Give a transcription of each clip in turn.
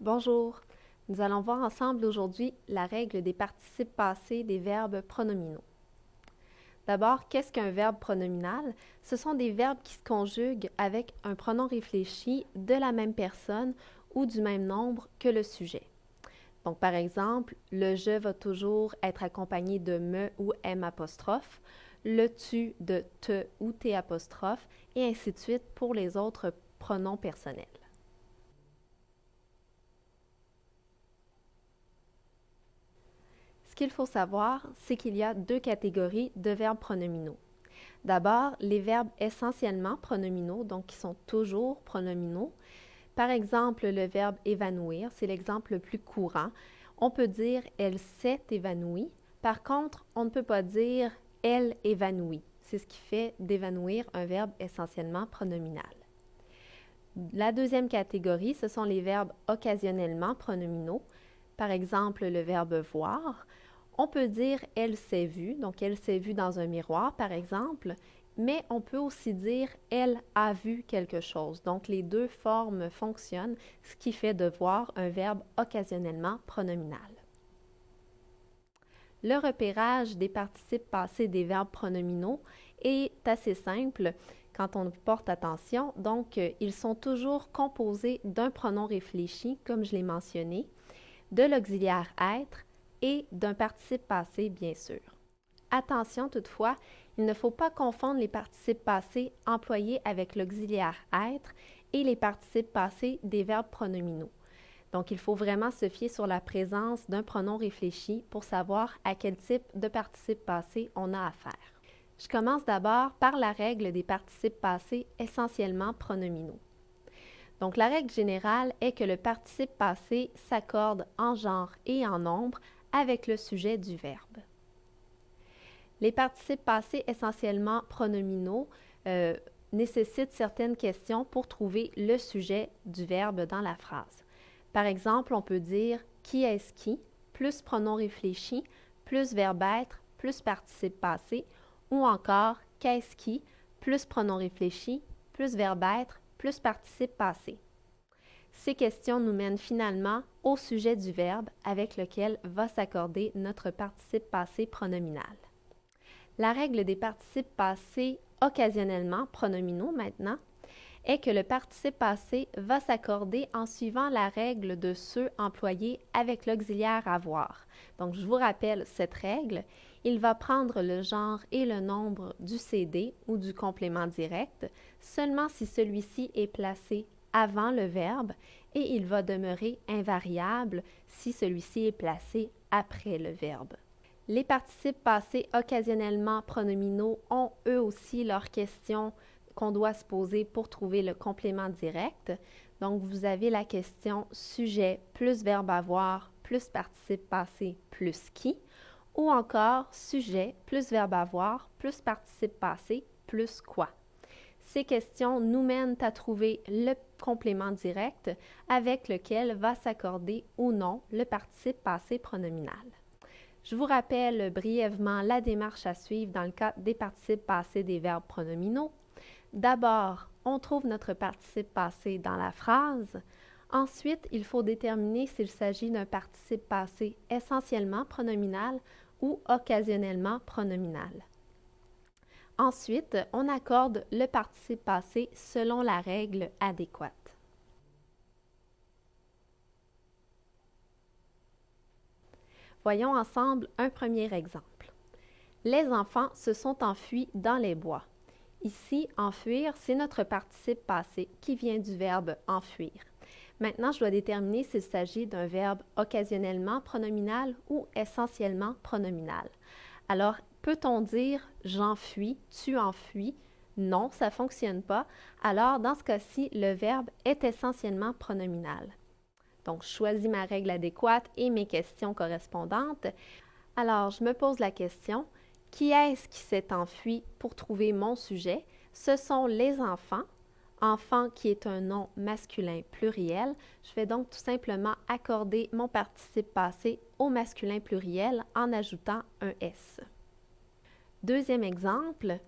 Bonjour, nous allons voir ensemble aujourd'hui la règle des participes passés des verbes pronominaux. D'abord, qu'est-ce qu'un verbe pronominal? Ce sont des verbes qui se conjuguent avec un pronom réfléchi de la même personne ou du même nombre que le sujet. Donc, par exemple, le je va toujours être accompagné de me ou m apostrophe, le tu de te ou t apostrophe, et ainsi de suite pour les autres pronoms personnels. Ce qu'il faut savoir, c'est qu'il y a deux catégories de verbes pronominaux. D'abord, les verbes essentiellement pronominaux, donc qui sont toujours pronominaux. Par exemple, le verbe évanouir, c'est l'exemple le plus courant. On peut dire elle s'est évanouie. Par contre, on ne peut pas dire elle évanouit. C'est ce qui fait d'évanouir un verbe essentiellement pronominal. La deuxième catégorie, ce sont les verbes occasionnellement pronominaux. Par exemple, le verbe voir. On peut dire elle s'est vue, donc elle s'est vue dans un miroir, par exemple, mais on peut aussi dire elle a vu quelque chose. Donc les deux formes fonctionnent, ce qui fait de voir un verbe occasionnellement pronominal. Le repérage des participes passés des verbes pronominaux est assez simple quand on porte attention. Donc, ils sont toujours composés d'un pronom réfléchi, comme je l'ai mentionné, de l'auxiliaire être et d'un participe passé, bien sûr. Attention toutefois, il ne faut pas confondre les participes passés employés avec l'auxiliaire être et les participes passés des verbes pronominaux. Donc, il faut vraiment se fier sur la présence d'un pronom réfléchi pour savoir à quel type de participe passé on a affaire. Je commence d'abord par la règle des participes passés essentiellement pronominaux. Donc, la règle générale est que le participe passé s'accorde en genre et en nombre avec le sujet du verbe. Les participes passés essentiellement pronominaux nécessitent certaines questions pour trouver le sujet du verbe dans la phrase. Par exemple, on peut dire « qui est-ce qui » plus pronom réfléchi, plus verbe être, plus participe passé, ou encore « qu'est-ce qui » plus pronom réfléchi, plus verbe être, plus participe passé. Ces questions nous mènent finalement au sujet du verbe avec lequel va s'accorder notre participe passé pronominal. La règle des participes passés occasionnellement pronominaux maintenant est que le participe passé va s'accorder en suivant la règle de ceux employés avec l'auxiliaire avoir. Donc, je vous rappelle cette règle. Il va prendre le genre et le nombre du CD ou du complément direct seulement si celui-ci est placé avant le verbe et il va demeurer invariable si celui-ci est placé après le verbe. Les participes passés occasionnellement pronominaux ont eux aussi leurs questions qu'on doit se poser pour trouver le complément direct. Donc, vous avez la question sujet plus verbe avoir plus participe passé plus qui, ou encore sujet plus verbe avoir plus participe passé plus quoi. Ces questions nous mènent à trouver le complément direct avec lequel va s'accorder ou non le participe passé pronominal. Je vous rappelle brièvement la démarche à suivre dans le cas des participes passés des verbes pronominaux. D'abord, on trouve notre participe passé dans la phrase. Ensuite, il faut déterminer s'il s'agit d'un participe passé essentiellement pronominal ou occasionnellement pronominal. Ensuite, on accorde le participe passé selon la règle adéquate. Voyons ensemble un premier exemple. Les enfants se sont enfuis dans les bois. Ici, enfuir, c'est notre participe passé qui vient du verbe enfuir. Maintenant, je dois déterminer s'il s'agit d'un verbe occasionnellement pronominal ou essentiellement pronominal. Alors, peut-on dire « j'enfuis »,« tu enfuis » ? Non, ça ne fonctionne pas. Alors, dans ce cas-ci, le verbe est essentiellement pronominal. Donc, je choisis ma règle adéquate et mes questions correspondantes. Alors, je me pose la question, qui est-ce qui s'est enfui pour trouver mon sujet? Ce sont les enfants. Enfant qui est un nom masculin pluriel. Je vais donc tout simplement accorder mon participe passé au masculin pluriel en ajoutant un S. Deuxième exemple,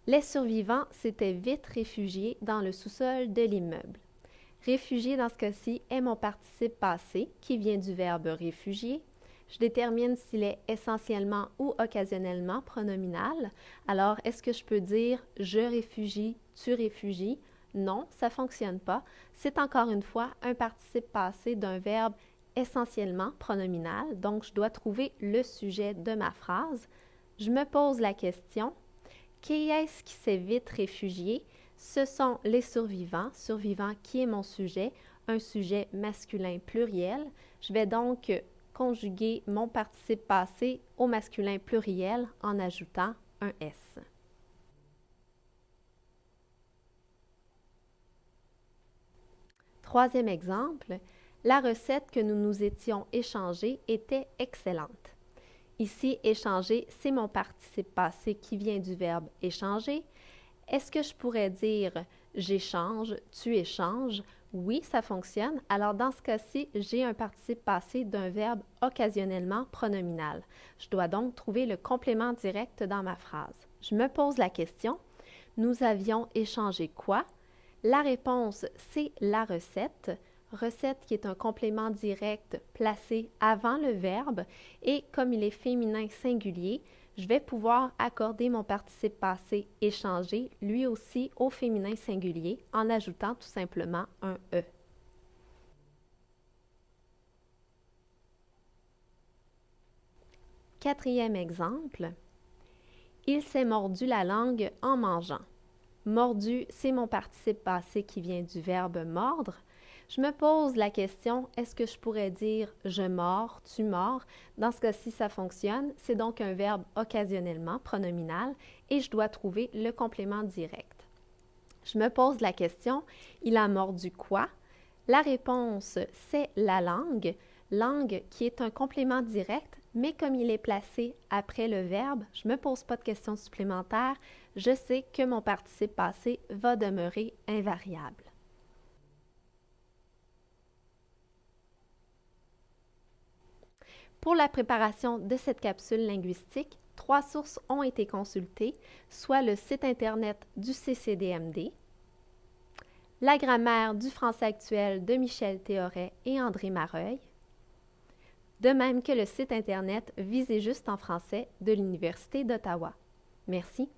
les survivants s'étaient vite réfugiés dans le sous-sol de l'immeuble. Réfugié, dans ce cas-ci, est mon participe passé qui vient du verbe réfugier. Je détermine s'il est essentiellement ou occasionnellement pronominal. Alors, est-ce que je peux dire « je réfugie »,« tu réfugies » ? Non, ça ne fonctionne pas. C'est encore une fois un participe passé d'un verbe essentiellement pronominal. Donc, je dois trouver le sujet de ma phrase. Je me pose la question « qui est-ce qui s'est vite réfugié ?» Ce sont les survivants, survivant qui est mon sujet, un sujet masculin pluriel. Je vais donc conjuguer mon participe passé au masculin pluriel en ajoutant un S. Troisième exemple, la recette que nous nous étions échangée était excellente. Ici, échanger, c'est mon participe passé qui vient du verbe échanger. Est-ce que je pourrais dire « j'échange »,« tu échanges » ? Oui, ça fonctionne. Alors, dans ce cas-ci, j'ai un participe passé d'un verbe occasionnellement pronominal. Je dois donc trouver le complément direct dans ma phrase. Je me pose la question « nous avions échangé quoi ?» La réponse, c'est la recette. Recette qui est un complément direct placé avant le verbe et comme il est féminin singulier, je vais pouvoir accorder mon participe passé échangé, lui aussi au féminin singulier, en ajoutant tout simplement un « e ». Quatrième exemple, il s'est mordu la langue en mangeant. Mordu, c'est mon participe passé qui vient du verbe mordre. Je me pose la question, est-ce que je pourrais dire « je mords »,« tu mords ». Dans ce cas-ci, ça fonctionne. C'est donc un verbe occasionnellement pronominal et je dois trouver le complément direct. Je me pose la question, il a mordu quoi? La réponse, c'est la langue. Langue qui est un complément direct, mais comme il est placé après le verbe, je ne me pose pas de questions supplémentaires. Je sais que mon participe passé va demeurer invariable. Pour la préparation de cette capsule linguistique, 3 sources ont été consultées, soit le site Internet du CCDMD, la grammaire du français actuel de Michel Théoret et André Mareuil, de même que le site Internet Visez juste en français de l'Université d'Ottawa. Merci.